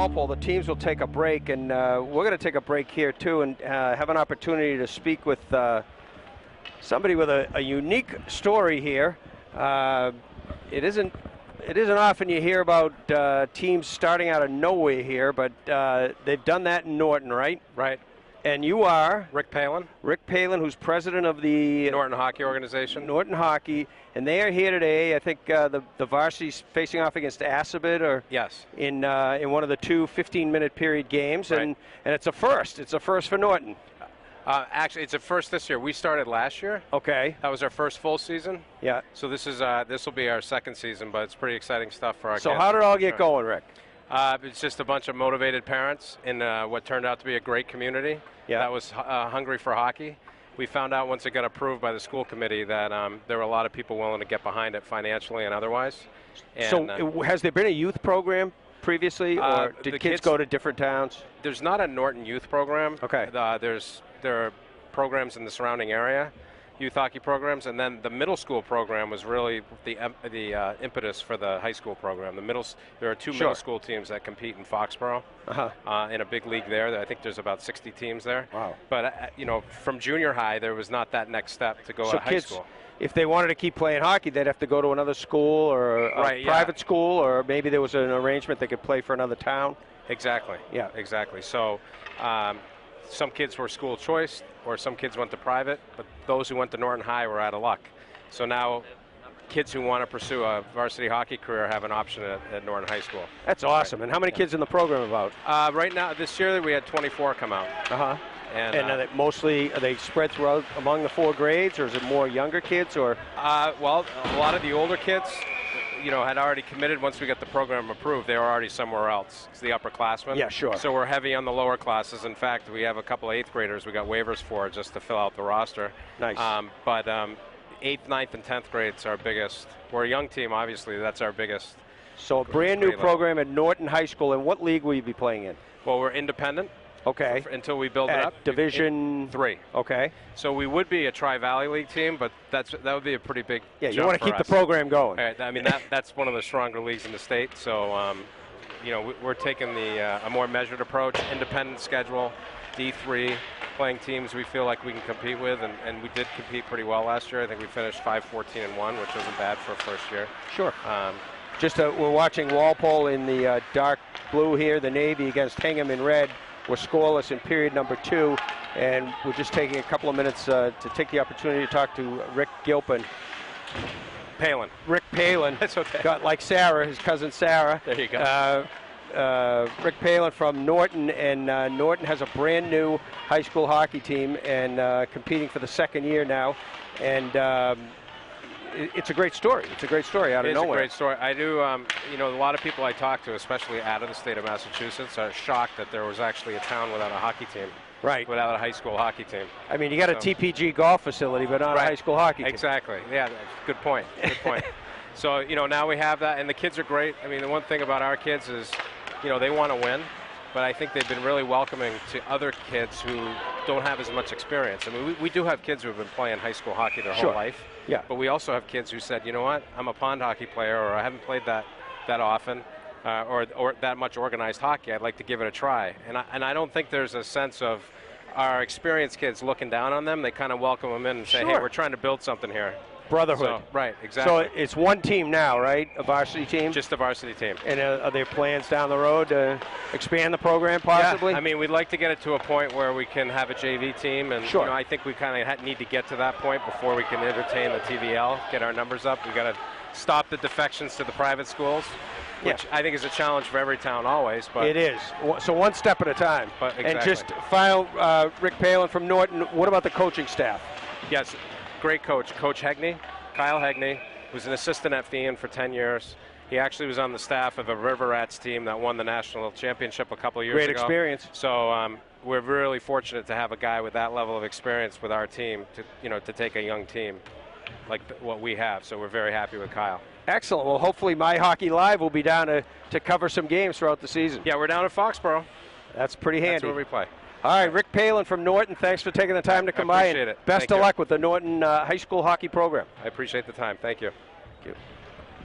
Walpole, the teams will take a break, and we're going to take a break here too, and have an opportunity to speak with somebody with a unique story here. It isn't often you hear about teams starting out of nowhere here, but they've done that in Norton, right? Right. And you are? Rick Palin. Rick Palin, who's president of the Norton Hockey Organization. Norton Hockey. And they are here today. I think the varsity's facing off against Assabet, or yes, in one of the two 15-minute period games. Right. And it's a first. It's a first for Norton. Actually, it's a first this year. We started last year. Okay. That was our first full season. Yeah. So this will be our second season, but it's pretty exciting stuff for our kids. So how did it all get going, Rick? It's just a bunch of motivated parents in what turned out to be a great community that was hungry for hockey. We found out once it got approved by the school committee that there were a lot of people willing to get behind it financially and otherwise. And, so has there been a youth program previously, or did kids go to different towns? There's not a Norton youth program. Okay. There are programs in the surrounding area, youth hockey programs, and then the middle school program was really the impetus for the high school program. There are two middle school teams that compete in Foxborough in a big league there. I think there's about 60 teams there. Wow. But from junior high, there was not that next step to go to high school. If they wanted to keep playing hockey, they'd have to go to another school or a private school, or maybe there was an arrangement they could play for another town. Exactly. Yeah. Exactly. So some kids were school choice, or some kids went to private, but those who went to Norton High were out of luck. So now kids who want to pursue a varsity hockey career have an option at Norton High School. That's awesome. And how many kids in the program about? Right now, this year, we had 24 come out. And are they spread throughout among the 4 grades, or is it more younger kids? Or well, a lot of the older kids, had already committed once we got the program approved. They were already somewhere else. It's the upperclassmen. Yeah, sure. So we're heavy on the lower classes. In fact, we have a couple of 8th graders we got waivers for just to fill out the roster. Nice. But 8th, 9th, and 10th grades are our biggest. We're a young team, obviously. That's our biggest. So a brand new program at Norton High School. And what league will you be playing in? Well, we're independent. Okay. Until we build it up. Division 3. Okay. So we would be a Tri-Valley League team, but that would be a pretty big jump you want to keep us. the program going. Right, I mean, that's one of the stronger leagues in the state. So, we're taking a more measured approach, independent schedule, D3, playing teams we feel like we can compete with, and we did compete pretty well last year. I think we finished 5-14-1, which wasn't bad for a first year. Sure. We're watching Walpole in the dark blue here, the Navy against Hingham in red. We're scoreless in period number 2, and we're just taking a couple of minutes to take the opportunity to talk to Rick Gilpin. Palin. Rick Palin. That's okay. Got like Sarah, his cousin Sarah. There you go. Rick Palin from Norton, and Norton has a brand new high school hockey team and competing for the 2nd year now. And it's a great story. It's a great story out of nowhere. It's a great story. I do, a lot of people I talk to, especially out of the state of Massachusetts, are shocked that there was actually a town without a hockey team. Right. Without a high school hockey team. I mean, you got a TPG golf facility, but not a high school hockey team. Exactly. Yeah, good point. Good point. So, now we have that, and the kids are great. I mean, the one thing about our kids is, they want to win, but I think they've been really welcoming to other kids who don't have as much experience. I mean, we do have kids who have been playing high school hockey their whole life. Yeah. But we also have kids who said, you know what, I'm a pond hockey player, or I haven't played that often, or that much organized hockey. I'd like to give it a try. And I don't think there's a sense of our experienced kids looking down on them. They kind of welcome them in and say, hey, we're trying to build something here. Brotherhood. So, right, exactly. So it's one team now, right? A varsity team? Just a varsity team. And are there plans down the road to expand the program possibly? Yeah, I mean, we'd like to get it to a point where we can have a JV team. And I think we kind of need to get to that point before we can entertain the TVL, get our numbers up. We've got to stop the defections to the private schools, which I think is a challenge for every town always. But it is. So one step at a time. Exactly. And just final, Rick Palin from Norton, what about the coaching staff? Yes. Great coach, Coach Hegney, Kyle Hegney, who's an assistant at Fian for 10 years. He actually was on the staff of a River Rats team that won the national championship a couple of years ago. Great experience. So we're really fortunate to have a guy with that level of experience with our team to take a young team like what we have. So we're very happy with Kyle. Excellent. Well, hopefully MyHockeyLive will be down to cover some games throughout the season. Yeah, we're down at Foxborough. That's pretty handy. That's where we play. All right, Rick Palin from Norton, thanks for taking the time to come by. I appreciate it. Best of luck with the Norton high school hockey program. I appreciate the time. Thank you. Thank you.